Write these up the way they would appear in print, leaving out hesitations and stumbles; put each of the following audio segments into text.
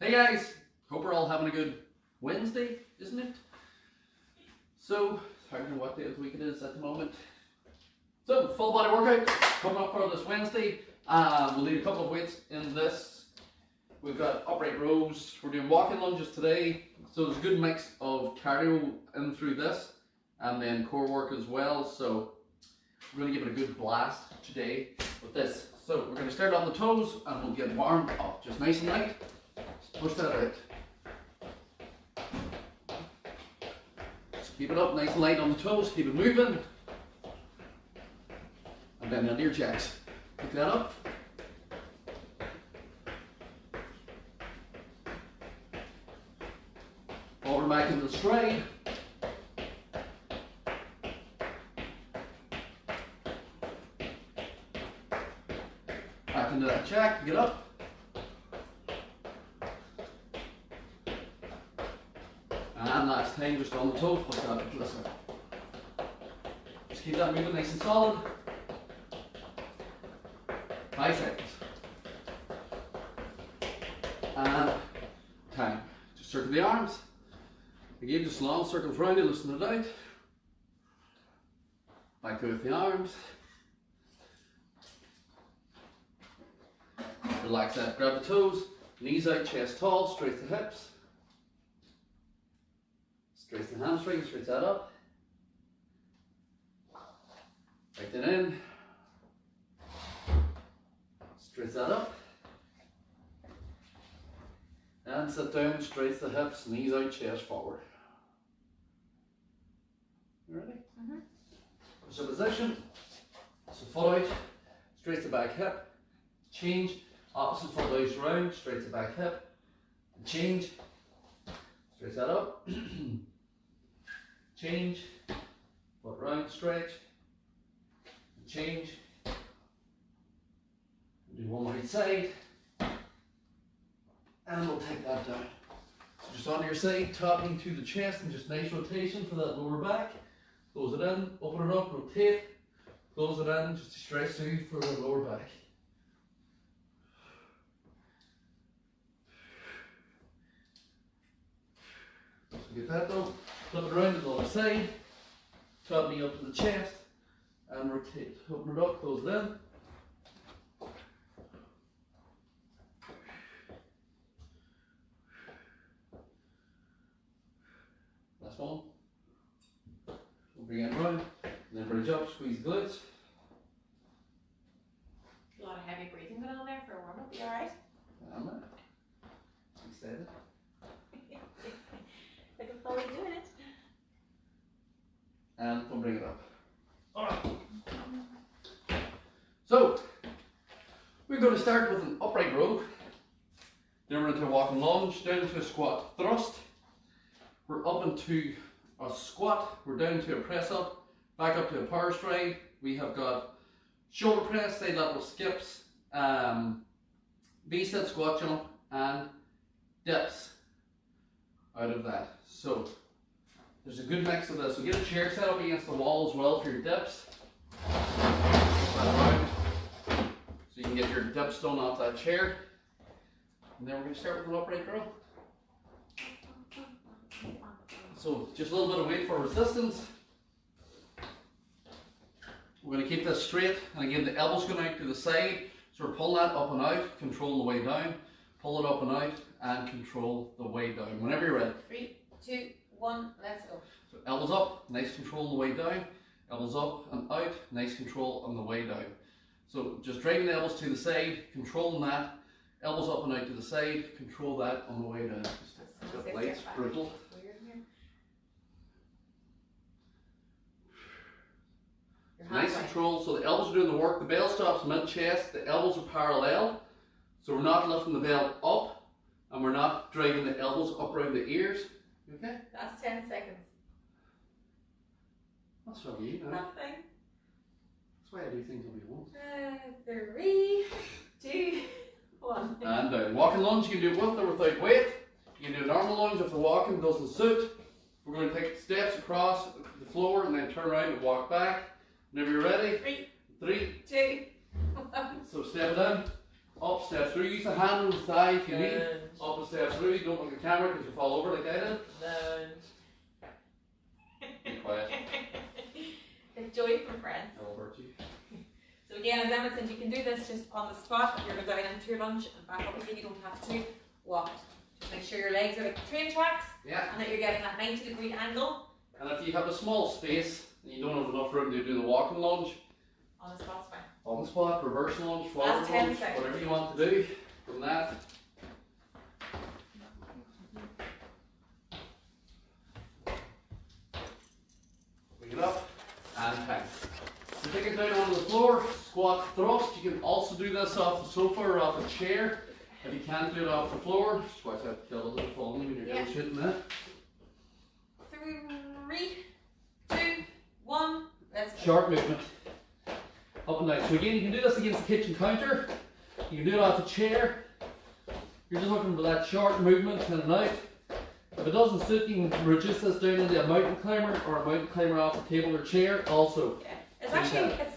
Hey guys, hope we're all having a good Wednesday, isn't it? So, I don't know what day of the week it is at the moment. So, full body workout coming up for this Wednesday. We'll need a couple of weights in this. We've got upright rows, we're doing walking lunges today. So there's a good mix of cardio in through this and then core work as well. So we're going to give it a good blast today with this. So we're going to start on the toes and we'll get warmed up, just nice and light. Just push that out. Just keep it up nice and light on the toes, keep it moving. And then into your jacks. Pick that up. Forward back into the stride. Back into that jack, get up. And last time, just on the toes, push that bit closer. Just keep that moving nice and solid. 5 seconds. And time. Just circle the arms. Again, just long circles round it, loosen it out. Back to with the arms. Relax that, grab the toes, knees out, chest tall, straight the hips. Straight the hamstrings, straight that up. Right then in. Straight that up. And sit down, straight the hips, knees out, chest forward. You ready? Mm-hmm. So position. So foot out, straight the back hip. Change. Opposite foot goes round, straight to back hip. And change. Straight that up. Change. Foot round, stretch. And change. Do one more each side. And we'll take that down. So just onto your side, tapping to the chest and just nice rotation for that lower back. Close it in, open it up, rotate. Close it in, just to stretch through for the lower back. So get that done. Flip it around to the other side. Tapping up to the chest and rotate. Open it up, close it in. Last one. We'll bring it round, and then bridge up, squeeze the glutes. A lot of heavy breathing going on there for a warm up. You alright? I'm excited. Looking forward to doing it. And we'll bring it up. Alright. So, we're going to start with an upright row. Then we're into a walking lunge, down into a squat thrust. We're up into a squat, we're down to a press up, back up to a power stride. We have got shoulder press, side lateral skips, V-sit squat jump, and dips out of that. So there's a good mix of this. So get a chair set up against the wall as well for your dips. So you can get your dips done off that chair. And then we're going to start with an upright row. So just a little bit of weight for resistance. We're going to keep this straight, and again the elbows going out to the side, so we're pulling that up and out, control the way down, pull it up and out, and control the way down. Whenever you're ready. 3, 2, 1, let's go. So elbows up, nice control on the way down, elbows up and out, nice control on the way down. So just dragging the elbows to the side, controlling that, elbows up and out to the side, control that on the way down. Just got lights, brutal. Nice control, so the elbows are doing the work, the bell stops mid-chest, the elbows are parallel, so we're not lifting the bell up, and we're not dragging the elbows up around the ears, okay? That's 10 seconds. That's from you, no? Nothing. That's why I do things only once. 3, 2, 1. And down. Walking lunge, you can do it with or without weight. You can do a normal lunge if the walking doesn't suit. We're going to take steps across the floor and then turn around and walk back. Whenever you're ready. 3, 3, 2, 1. So step it in, Up, step through. Use the hand on the thigh if you need. Lunge. Up and step through. Don't look at the camera because you fall over like I did. Lunge. Be quiet. It's Joey from Friends. I will hurt you. So again, as Emma said, you can do this just on the spot. You're going down into your lunge and back up again. You don't have to walk. Just make sure your legs are like train tracks Yeah. and that you're getting that 90-degree angle. And if you have a small space and you don't have enough room to do the walking lunge, On the spot's fine. on the spot, reverse lunge, forward Last 10 lunge, seconds. whatever you want to do from that. Bring it up and hang. So take it down onto the floor, squat thrust. You can also do this off the sofa or off a chair. If you can't do it off the floor, just watch that double little falling when you're Yeah. shooting that. 3, 2, 1, let's go. Sharp movement. Up and down. So again, you can do this against the kitchen counter. You can do it off a chair. You're just looking for that sharp movement in and out. If it doesn't suit, you can reduce this down into a mountain climber or a mountain climber off a table or chair also. Yeah. It's actually, it's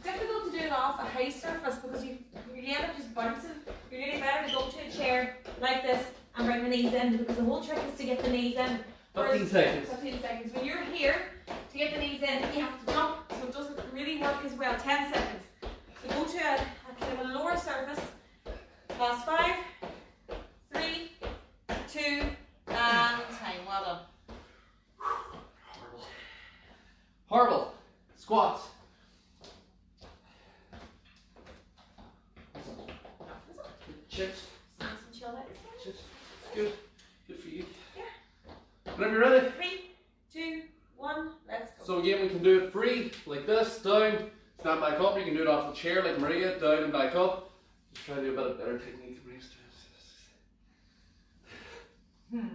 difficult to do it off a high surface because you end up just bouncing. You're really better to go to a chair like this and bring the knees in because the whole trick is to get the knees in. 15 seconds. 15 seconds. When you're here, to get the knees in, you have to jump, so it doesn't really work as well. 10 seconds. So go to a kind of a lower surface. Last 5, 3, 2, and time. Well done. Horrible. Horrible. Squats. Chicks. Nice and chill out. Chicks. Good. Good for you. Yeah. Whenever you're ready. 3, 2, 1, let's go. So again, we can do it free, like this, down, stand back up. You can do it off the chair, like Maria, down and back up. Just try to do a bit of better technique than Maria's doing.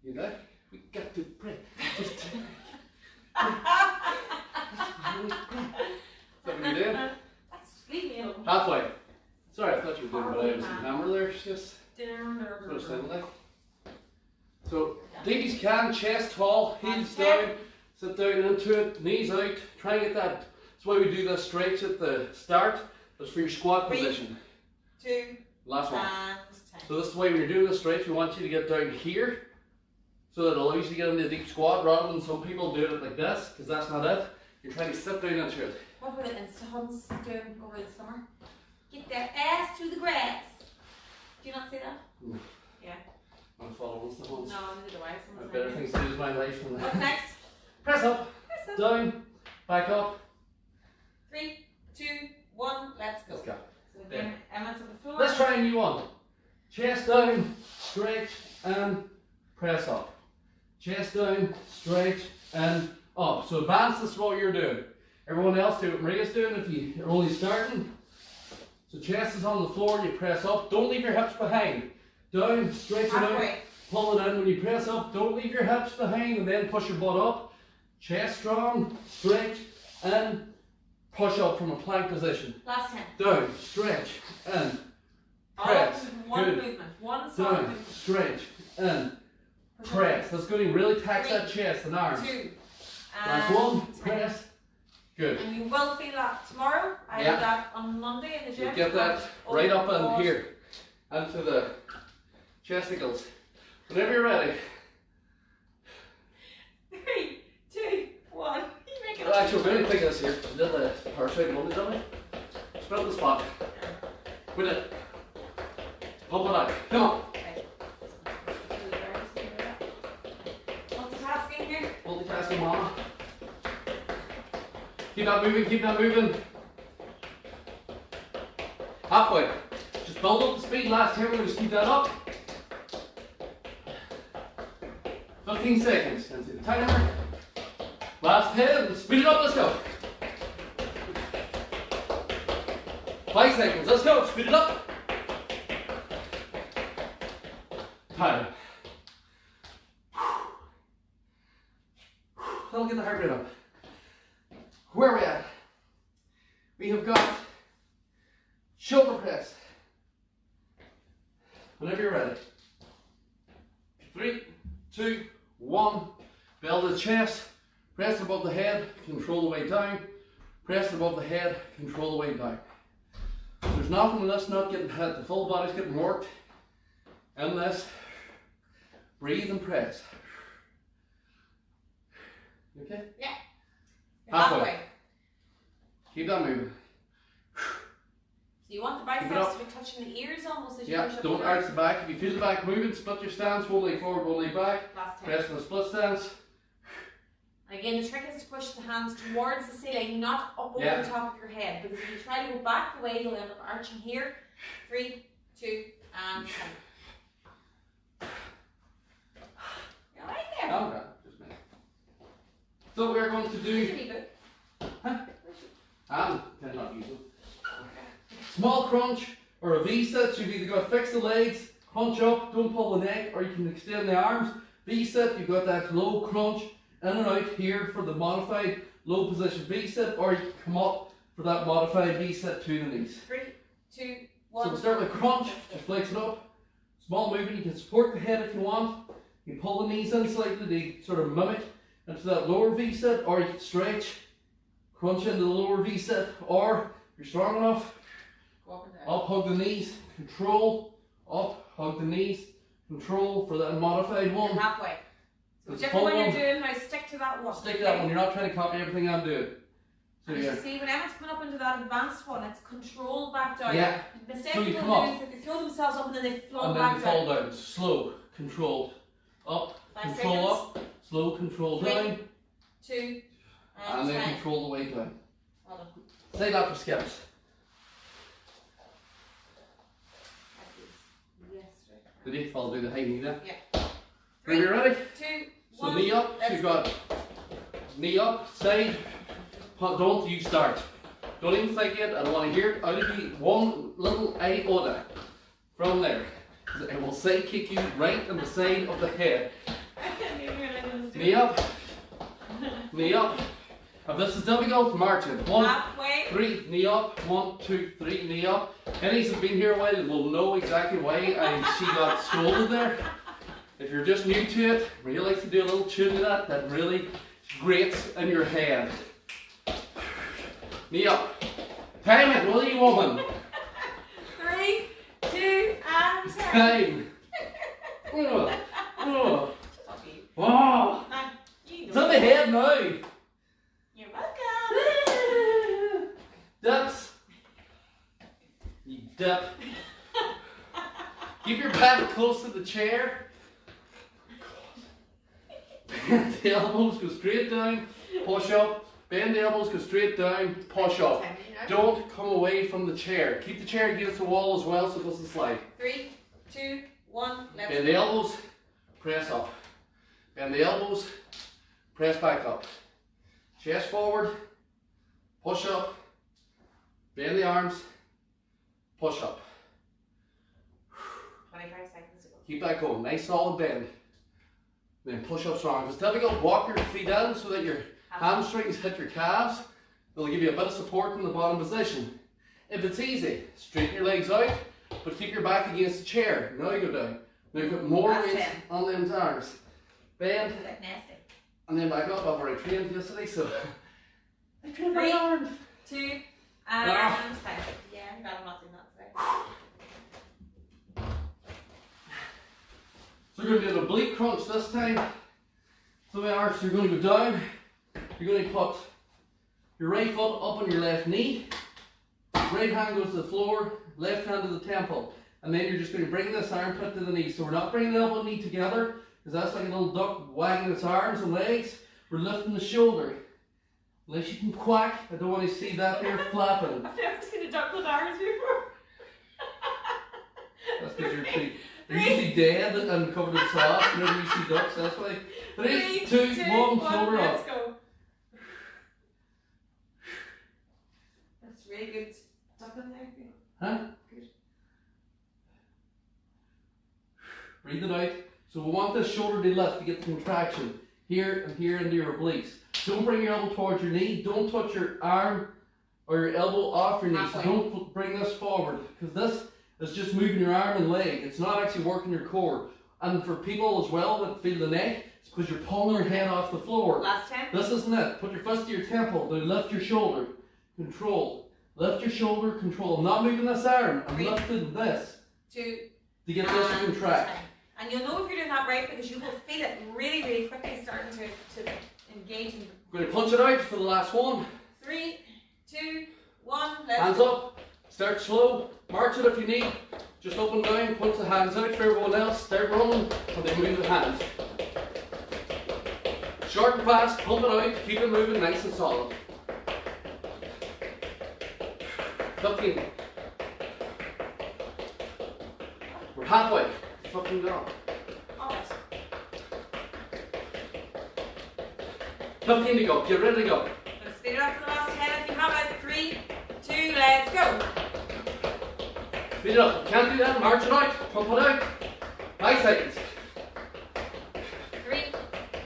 You know, we got to pray. Just is that what you're doing? That's leave me alone. Halfway. Sorry, I thought you were doing what I was hammer there. It's just sort of sounded like. So, ladies can, chest tall, heels down, sit down into it, knees out, try and get that. That's why we do this stretch at the start. That's for your squat 3, position. 2, Last one. and time. So this is why when you're doing the stretch, we want you to get down here, so that it allows you to get into a deep squat rather than some people do it like this, because that's not it. You're trying to sit down into it. What were the Insta-huns doing over the summer? Get their ass to the grass. Do you not see that? Mm. Yeah. I'm gonna follow Insta No, Huns. neither do I. I have Someone's better like, things to do with my life than what's that. next? Press up, Press up. down, back up. 3, 2, 1, let's go. Let's go. So again, Emma's on the floor. Let's try a new one. Chest down, stretch, and press up. Chest down, stretch, and up. So advance, this is what you're doing. Everyone else do what Maria's doing if you're only starting. So chest is on the floor, you press up. Don't leave your hips behind. Down, stretch it out, Halfway. pull it in. When you press up, don't leave your hips behind and then push your butt up. Chest strong, stretch, and push up from a plank position. Last 10. Down, stretch, and press. One Good. movement. One solid Down, movement. stretch, and Push up. press. That's going to really tax 3, that chest and arms. 2, Last and one, 10. press. Good. And you will feel that tomorrow. I Yeah. did that on Monday in the gym. You get that Oh, right up God. in here, into the chesticles. Whenever you're ready. 3, 2, 1. You make it Well, up. actually, we're going to take this here. We did the power side Monday, didn't we? Spin the spot. We did. Pump it out. Come on. Okay. Multitasking here. Multitasking, mama. Keep that moving, keep that moving. Halfway. Just build up the speed. Last 10, we're going to just keep that up. 15 seconds. Can see the timer. Last 10. Speed it up, let's go. 5 seconds, let's go. Speed it up. Time. That'll get the heart rate up. Where are we at? We have got shoulder press. Whenever you're ready. 3, 2, 1. Bell the chest. Press above the head. Control the way down. Press above the head. Control the way down. There's nothing in this not getting hit. The full body's getting worked. In this, breathe and press. You okay? Yeah. Halfway. Keep that moving. So you want the biceps to be touching the ears almost as you push up. Don't arch the back. If you feel the back moving, split your stance. One leg forward, one leg back. Last 10. Press in the split stance. And again, the trick is to push the hands towards the ceiling, not up over the top of your head. Because if you try to go back the way, you'll end up arching here. 3, 2, and 10. You're right there. Okay, just a minute. So we're going to do. And cannot use them. Small crunch or a V-sit. You've either got to fix the legs, crunch up, don't pull the neck, or you can extend the arms. V-sit, you've got that low crunch in and out here for the modified low position V-sit, or you can come up for that modified V-sit to the knees. 3, 2, 1. So we'll start with crunch, just flex it up. Small movement, you can support the head if you want. You can pull the knees in slightly to sort of mimic into that lower V-sit, or you can stretch, crunch into the lower V-sit, or if you're strong enough, up, hug the knees, control, up, hug the knees, control for that modified one. And halfway. So It's whichever one you're one. doing, now stick to that one. Stick to that one, you're not trying to copy everything I'm doing. So And yeah. you see, when Emma's coming up into that advanced one, it's control back down. Yeah. The mistake So you people come do up. is that they throw themselves up and then they float And then back you fall down. down. Slow, controlled. Up, 5 control seconds. up, slow, control 3, down, 2, and then 10. control the way down. Well done. Say that for skips. Yes, Did you fall do the high knee there? Yeah. Are you ready? 2, So 1. knee up, so let's you've got knee up, side, don't you start. Don't even think it, I don't want to hear it. Out of you, one little iota from there. It will side kick you right in the side of the head. Knee up, knee up. If this is difficult, march it. 1, Halfway. 3, knee up, 1, 2, 3, knee up. Any who've been here a while will know exactly why she got scolded there. If you're just new to it, really like to do a little tune to that really grates in your head. Knee up. Time it, will you, woman? 3, 2, and 10. Time. Oh. Oh. It's on the head now. You're welcome. Dips. You dip. Keep your back close to the chair. Bend the elbows, go straight down, push up. Bend the elbows, go straight down, push up. Don't come away from the chair. Keep the chair against the wall as well so it doesn't slide. 3, 2, 1. Let's Bend the elbows, press up. Bend the elbows, press back up. Chest forward, push up. Bend the arms, push up. 25 seconds to go. Keep that going. Nice solid bend. Then push up strong. If it's difficult, walk your feet in so that your hamstrings hit your calves. It'll give you a bit of support in the bottom position. If it's easy, straighten your legs out, but keep your back against the chair. Now you go down. Now put more That's weight it. on them arms. Bend, Like nasty. and then back up. I've already trained yesterday, so I trained my 3, arms. 2, and Ah. 10. Yeah, I'm glad I'm not doing that today. So we're going to do an oblique crunch this time. So we are, so you're going to go down. You're going to put your right foot up on your left knee. Right hand goes to the floor, left hand to the temple. And then you're just going to bring this armpit to the knee. So we're not bringing the elbow and knee together, because that's like a little duck wagging its arms and legs. We're lifting the shoulder. Unless you can quack, I don't want to see that there flapping. I've never seen a duck with arms before. That's because they're usually dead and covered in sauce whenever you see ducks, that's why. 3, 2, 1, shoulder let's up. go. That's really good. Duck in there. Huh? Good. Breathe it out. So we want this shoulder to lift to get the contraction here and here into your obliques. Don't bring your elbow towards your knee. Don't touch your arm or your elbow off your knee. So don't bring this forward, because this is just moving your arm and leg. It's not actually working your core. And for people as well that feel the neck, it's because you're pulling your head off the floor. Last 10. This isn't it. Put your fist to your temple. Now lift your shoulder. Control. Lift your shoulder, control. I'm not moving this arm. I'm 3, lifting this 2, to get this to and contract. 10. And you'll know if you're doing that right because you will feel it really, really quickly starting to engage. In We're going to punch it out for the last one. 3, 2, 1. Let's Hands go. up. Start slow. March it if you need. Just up and down. Punch the hands out for everyone else. Start running and then move the hands. Short and fast. Pump it out. Keep it moving nice and solid. 15. We're halfway. 15 down. Alright. 15 to go. Get ready to go. Let's speed it up for the last 10 if you have it. 3, 2, let's go. Speed it up. Can't do that. March it out. Pump it out. 5 seconds. 3,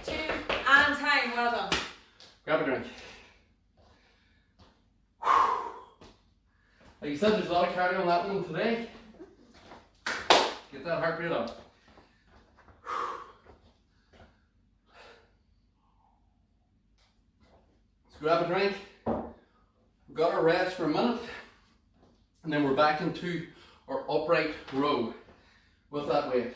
2, and time. Well done. Grab a drink. Like you said, there's a lot of cardio on that one today. Get that heart rate up. Let's grab a drink. We've got our rest for a minute. And then we're back into our upright row with that weight.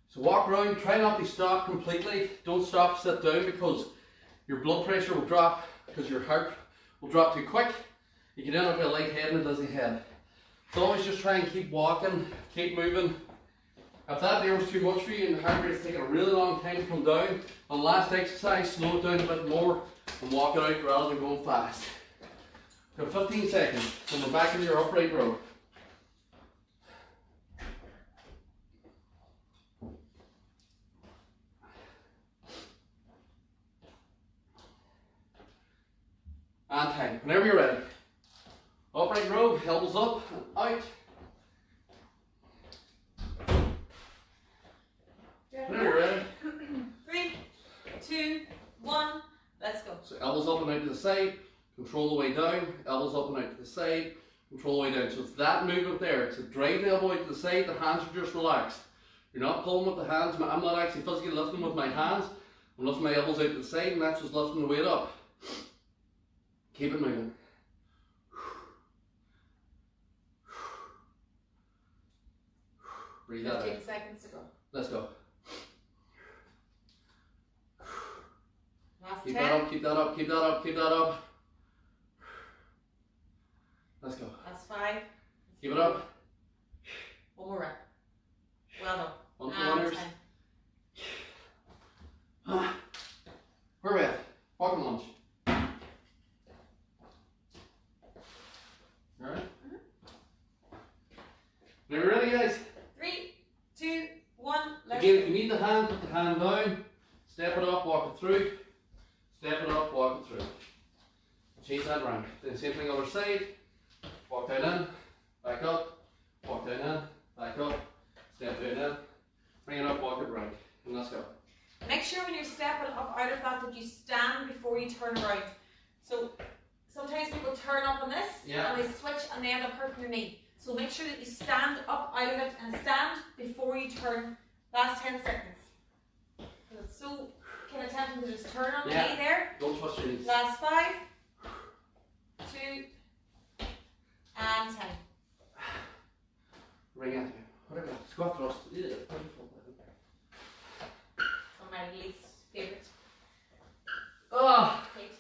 So walk around, try not to stop completely. Don't stop, sit down because your blood pressure will drop because your heart will drop too quick. You can end up with a light head and a dizzy head. So always just try and keep walking, keep moving. If that there was too much for you and the heart rate's taking a really long time to come down, on the last exercise, slow it down a bit more and walk it out rather than going fast. So 15 seconds, and we're back into your upright row. And time. Whenever you're ready. Upright row, elbows up and out. Whenever you're ready. 3, 2, 1, let's go. So elbows up and out to the side, control the way down, elbows up and out to the side, control the way down. So it's that movement there. It's a drive the elbow out to the side, the hands are just relaxed. You're not pulling with the hands. I'm not actually physically lifting with my hands. I'm lifting my elbows out to the side and that's just lifting the weight up. Keep it moving. Breathe out. 15 seconds to go. Let's go. Last Keep 10. that up, keep that up, keep that up, keep that up. Let's go. Last 5. Keep it up. One more rep. Well done. One for And runners. 10. Where are we at? Walking lunge. Alright? Are you ready, guys? 3, 2, 1, let's Again, go. if you need the hand, put the hand down. Step it up, walk it through. Step it up, walk it through. Change that round. Then same thing other side. Walk down in, back up, walk down in, back up, step down in, bring it up, walk it round. And let's go. Make sure when you're stepping up out of that you stand before you turn around. So sometimes people turn up on this and they switch and they end up hurting your knee. So make sure that you stand up out of it and stand before you turn. Last 10 seconds. Because it's so kind of tempting to just turn on the knee there. Don't trust your knees. Last 5, 2, and 10. Bring it. Whatever. Squat thrust. Yeah. On my least favourite. Ah, Hate.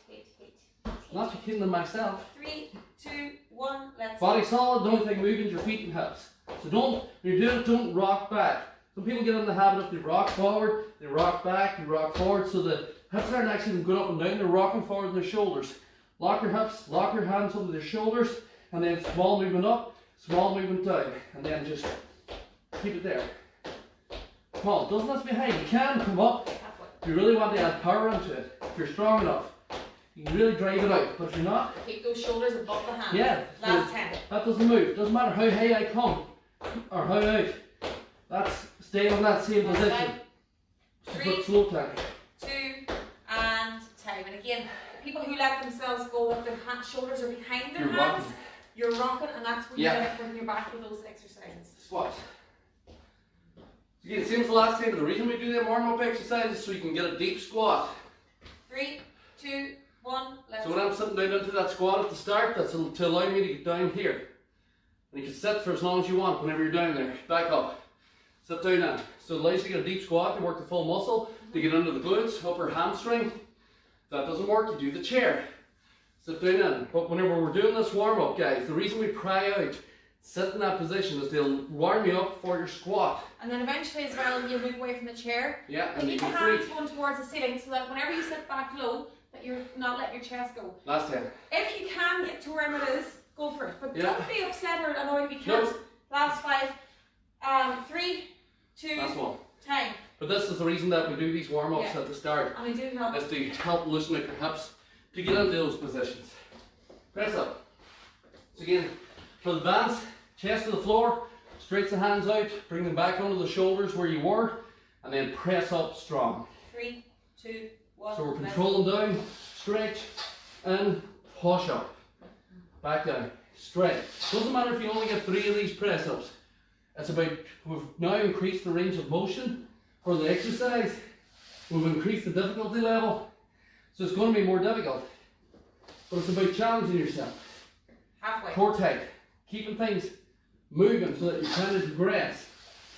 not too keen on myself. 3, 2, 1, let's Body go. solid, the only thing moving is your feet and hips. So don't, when you're doing it, don't rock back. Some people get in the habit of they rock forward, they rock back, they rock forward, so the hips aren't actually going up and down, they're rocking forward in their shoulders. Lock your hips, lock your hands over their shoulders, and then small movement up, small movement down, and then just keep it there. Come on, doesn't have to be high, you can come up. If you really want to add power into it, if you're strong enough, you can really drive it out, but if you're not, Keep those shoulders above the hands. yeah, Last 10. that doesn't move. It doesn't matter how high I come or how out. That's stay on that same Last position. 5, Just 3, put slow time. 2, and time. And again, people who let themselves go with their shoulders are behind their You're hands, rocking. you're rocking, and that's when Yeah. you get when you're back with those exercises. Squat. Again, same as the last time, but the reason we do them warm-up exercises is so you can get a deep squat. 3, 2, 1, let's So when I'm sitting down into that squat at the start, that's to allow me to get down here. And you can sit for as long as you want whenever you're down there. Back up. Sit down now. So it allows you to get a deep squat to work the full muscle, to get under the glutes, upper hamstring. If that doesn't work, you do the chair. Sit down in. But whenever we're doing this warm up, guys, the reason we pry out, sit in that position is to warm you up for your squat. And then eventually as well, you move away from the chair. Yeah, and you keep go your hands free. going towards the ceiling so that whenever you sit back low, that you're not letting your chest go. Last 10. If you can get to wherever it is, go for it. But Yeah. don't be upset or annoyed if you can't. No. Last 5, 3, 2, Last one. 10. But this is the reason that we do these warm ups Yeah. at the start. And we do help. Is to help loosen out your hips to get into those positions. Press up. So again, for the bands, chest to the floor, stretch the hands out, bring them back onto the shoulders where you were, and then press up strong. 3, 2, 1. So we're let's controlling down, stretch, and push up. Back down, stretch. Doesn't matter if you only get 3 of these press ups. It's about, we've now increased the range of motion for the exercise. We've increased the difficulty level. So it's going to be more difficult. But it's about challenging yourself. halfway. Core tight. Keeping things moving so that you're trying to progress.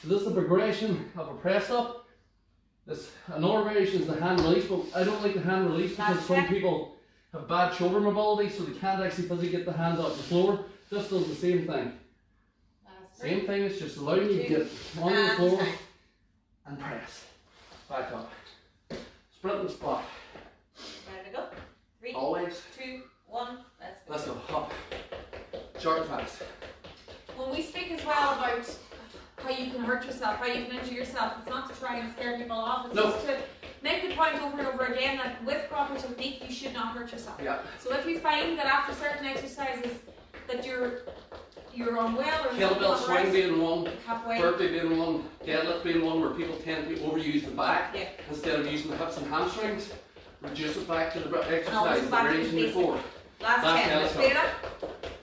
So this is the progression of a press up. This, another variation is the hand release, but I don't like the hand release because That's some it. people have bad shoulder mobility, so they can't actually physically get the hands off the floor. This does the same thing. Last 3. Same thing, it's just allowing you to get on the And floor 10. and press. Back up. Sprint and spot. Ready to go? 3, Always. 2, 1, let's go. Let's go. Hop. Short and fast. When we speak as well about how you can hurt yourself, how you can injure yourself, it's not to try and scare people off, it's No. just to make the point over and over again that with proper technique you should not hurt yourself. Yeah. So if you find that after certain exercises that you're unwell or Kettlebell not swing right, being one, halfway, burpee being one, deadlift being one where people tend to overuse the back yeah, instead of using the hips and hamstrings. Reduce it back to the always exercise that back we're to using basic. before. last Last 10, 10, let's let's do that.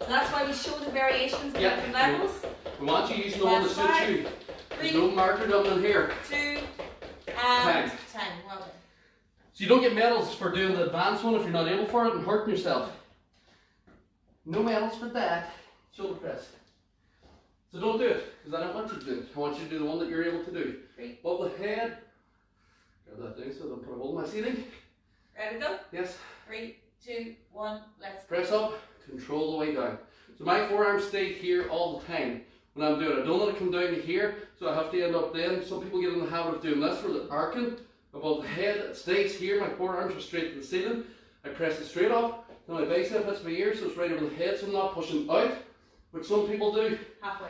So that's why we show the variations at Yeah. different levels. We want you using the one that Last suits 5, you. 3, There's no marker done in here. 2, and 10. 10, well done. So you don't get medals for doing the advanced one if you're not able for it and hurting yourself. No medals for that. Shoulder press. So don't do it, because I don't want you to do it. I want you to do the one that you're able to do. 3, Above the head. Grab that down so I don't put a hole in my ceiling. ready to go? Yes. 3, 2, 1, let's go. Press up, control the way down. So my forearms stay here all the time when I'm doing it. I don't let it come down to here, so I have to end up then. Some people get in the habit of doing this where they're arcing above the head. It stays here, my forearms are straight to the ceiling. I press it straight up, then my bicep hits my ear, so it's right over the head, so I'm not pushing out, which some people do. Halfway.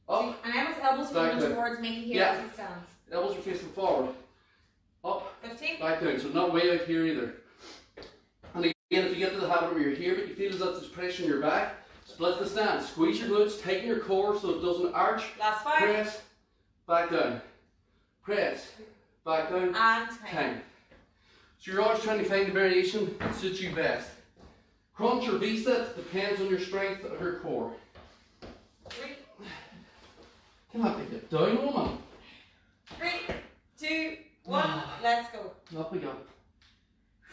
Up, And Emma's elbows are Back going down. towards me here Yeah. as he stands. elbows are facing forward. Up, 15. back down, so not way out here either. And again, if you get to the habit where you're here, but you feel as if there's pressure in your back, split the stance, squeeze your glutes, tighten your core so it doesn't arch, Last 5. press, back down, press, back down, And 10. 10. So you're always trying to find the variation that suits you best. Crunch or V-sit depends on your strength of your core. 3, Come on, get down, woman. 3, 2, 1, let's go. Up we go.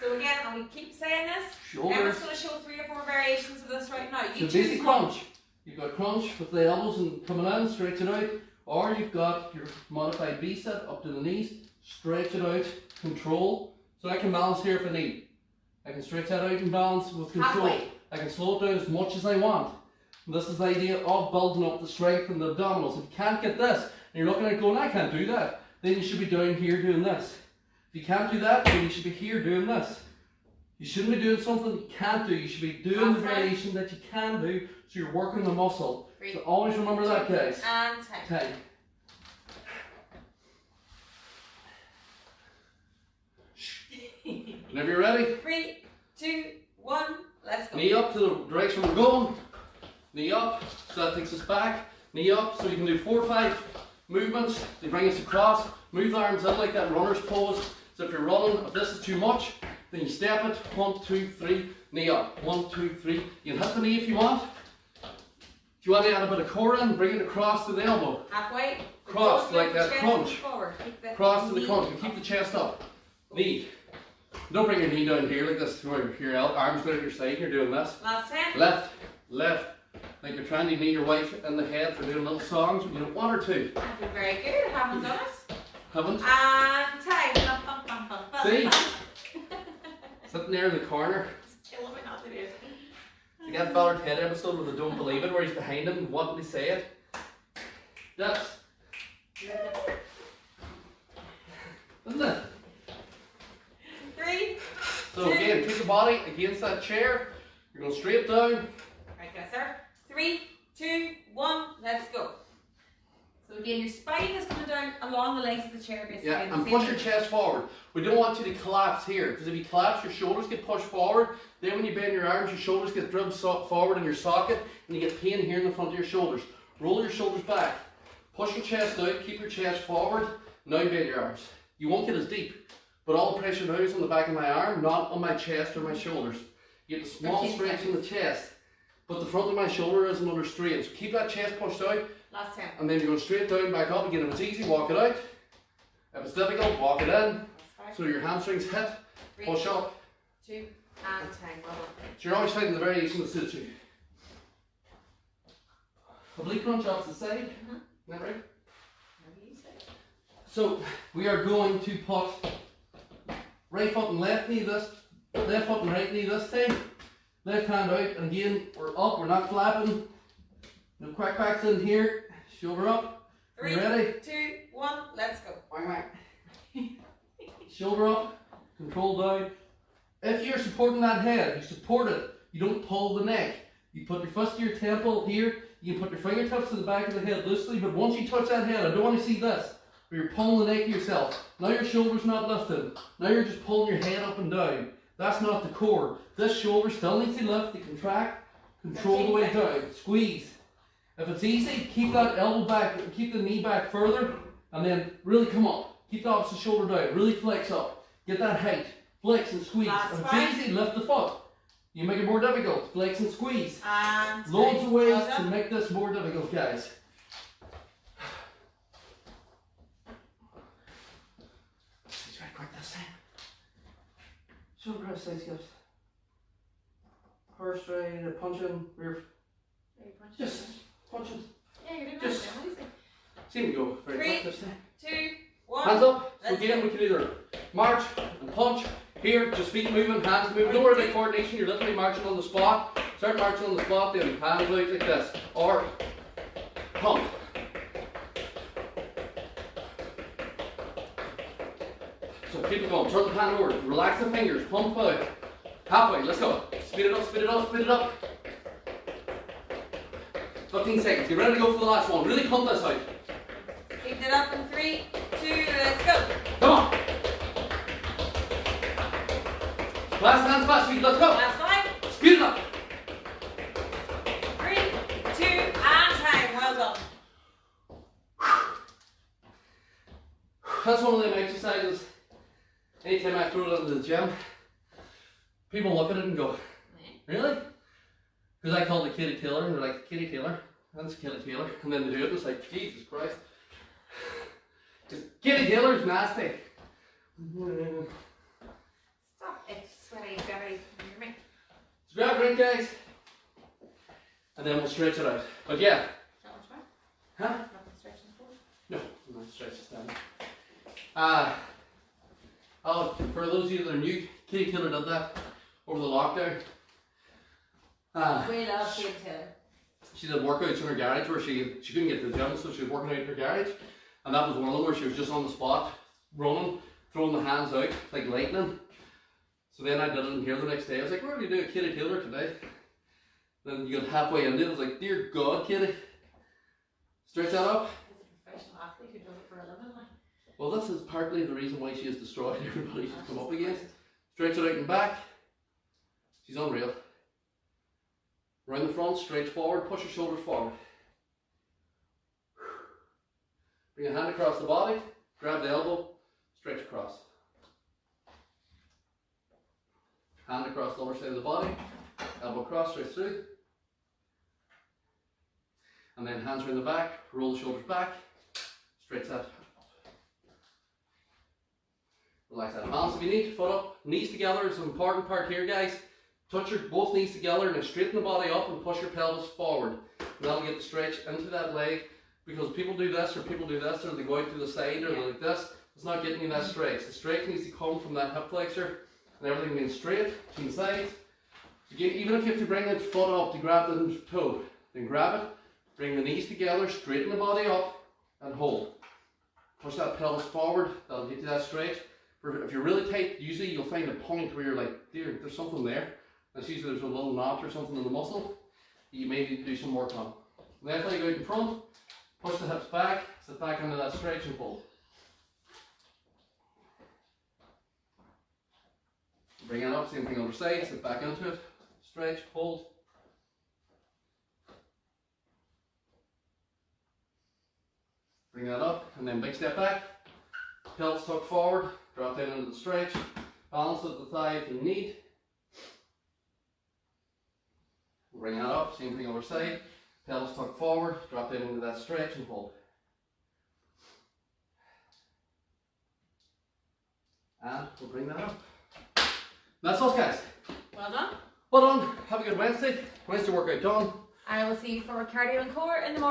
So again, and we keep saying this, Shoulders. Emma's going to show 3 or 4 variations of this right now. So You basic choose one. crunch. You've got crunch with the elbows and coming in, stretch it out. Or you've got your modified V-sit up to the knees, stretch it out, control. So I can balance here if I need. I can stretch that out and balance with control. Halfway. I can slow it down as much as I want. And this is the idea of building up the strength and the abdominals. If you can't get this, and you're looking at it going, I can't do that, then you should be down here doing this. If you can't do that, then you should be here doing this. You shouldn't be doing something you can't do. You should be doing the Halfway. variation that you can do, so you're working the muscle. 3, So always remember that, guys. and 10. 10. Whenever you're ready, 3, 2, 1, let's go. knee up to the direction we're going. Knee up, so that takes us back. Knee up, so you can do 4 or 5 movements. They bring us across. Move the arms in like that runner's pose. So if you're running, if this is too much, then you step it. 1, 2, 3, knee up. 1, 2, 3. You can hit the knee if you want. If you want to add a bit of core in, bring it across to the elbow. Halfway. Cross Don't like lift the that chest crunch. Forward. Keep the Cross to the knee crunch and keep the chest up. Knee. Don't bring your knee down here like this, where your arms go at your side and you're doing this. Last 10. Left, left. Like you're trying to knee your wife in the head for doing little songs when you don't want her to. I've been very good. I haven't done it. Haven't? And time. Bum, bum, bum, bum, See? bum. Sitting there in the corner. It's killing me not to do it. You got Valor Ted episode where they don't believe it, where he's behind him and wanting to say it. That's, isn't it? 3. So again, keep the body against that chair. You're going straight down. Right, yes, sir. 3, 2, 1. Let's go. So again, your spine is coming down along the legs of the chair, basically. Yeah, and push your chest forward. We don't want you to collapse here, because if you collapse, your shoulders get pushed forward. Then when you bend your arms, your shoulders get driven forward in your socket, and you get pain here in the front of your shoulders. Roll your shoulders back. Push your chest out, keep your chest forward. Now bend your arms. You won't get as deep, but all the pressure now is on the back of my arm, not on my chest or my shoulders. You get a small stretch in the chest, but the front of my shoulder isn't under strain. So keep that chest pushed out. Last 10. And then you're going straight down, back up again. If it's easy, walk it out. If it's difficult, walk it in. So your hamstrings hit, 3, push up. 2, and time. Well done. So you're always finding the variation that suits you. Oblique crunch off the side. Isn't that right? Whatever you say. So we are going to put right foot and left knee this, left foot and right knee this time. Left hand out, and again, we're up, we're not flapping. No quack quacks in here. Shoulder up. 3, Ready? 2, 1. Let's go. Wang, wang. Shoulder up, control down. If you're supporting that head, you support it. You don't pull the neck. You put your fist to your temple here. You can put your fingertips to the back of the head loosely, but once you touch that head, I don't want to see this, where you're pulling the neck of yourself. Now your shoulder's not lifted. Now you're just pulling your head up and down. That's not the core. This shoulder still needs to lift, to contract, control the way down, squeeze. If it's easy, keep that elbow back, keep the knee back further, and then really come up. Keep the opposite shoulder down, really flex up. Get that height, flex and squeeze. If it's easy, lift the foot. You make it more difficult, flex and squeeze. And Loads of ways well to done. make this more difficult, guys. Let's try quick this time. Shoulder press, side skips. Horse straight, punching, rear. Just punching. Yeah, you're doing just- that. What do you think? See me go. Very 3, quick this time. 2, 1. Hands up. So Let's again, go. we can either march and punch. Here, just feet moving, hands moving. Don't worry about coordination. You're literally marching on the spot. Start marching on the spot, then hands out like this. Or pump. So keep it going. Turn the hand over. Relax the fingers. Pump out. Halfway. Let's go. Speed it up, speed it up, speed it up. 15 seconds. Get ready to go for the last one. Really pump this out. Keep it up in 3, 2, let's go. Come on. Last hands, fast feet. Let's go. Last 5, Speed it up. 3, 2, and time. Well done. That's one of them exercises. Anytime I throw it into the gym, people look at it and go, really? Because I call it Kitty Taylor, and they're like, Kitty Taylor? That's Kitty Taylor. And then they do it, and it's like, Jesus Christ. Kitty Taylor's nasty. Stop it. Sweaty, very. Hear me? So grab a drink, guys, and then we'll stretch it out. But yeah. Not much more. Huh? Nothing stretching for. No, I'm not stretching this down. For those of you that are new, Kitty Taylor did that over the lockdown. We love Kitty Taylor. She did workouts in her garage where she couldn't get to the gym, so she was working out in her garage. And that was one of them where she was just on the spot, running, throwing the hands out like lightning. So then I did it in here the next day. I was like, we're going to do a Kitty Taylor today. Then you got halfway into it. I was like, dear God, Kitty. Stretch that up. He's a professional athlete who does it for a living. Like. Well, this is partly the reason why she has destroyed everybody she's come up against. Stretch it out and back. She's unreal. Round the front, straight forward, push your shoulders forward. Bring a hand across the body, grab the elbow, stretch across. Hand across the other side of the body, elbow across, straight through. And then hands around the back, roll the shoulders back, stretch that. Relax that. Hands if you need, foot up, knees together is an important part here, guys. Touch your both knees together and then straighten the body up and push your pelvis forward. And that'll get the stretch into that leg, because people do this or they go out to the side or like this. It's not getting you that stretch. The stretch needs to come from that hip flexor and everything being straight between sides. Again, even if you have to bring that foot up to grab the toe, then grab it, bring the knees together, straighten the body up and hold. Push that pelvis forward, that'll get you that stretch. If you're really tight, usually you'll find a point where you're like, dear, there's something there. That's usually there's a little knot or something in the muscle you may need to do some work on. Left leg out in front, push the hips back, sit back into that stretch and pull. Bring it up, same thing other side, sit back into it, stretch, hold. Bring that up, and then big step back, pelvis tuck forward, drop down into the stretch, balance at the thigh if you need. Bring that up, same thing other side, pelvis tuck forward, drop down into that stretch and hold. And we'll bring that up. That's us, guys. Well done. Well done. Have a good Wednesday. Wednesday workout done. I will see you for cardio and core in the morning.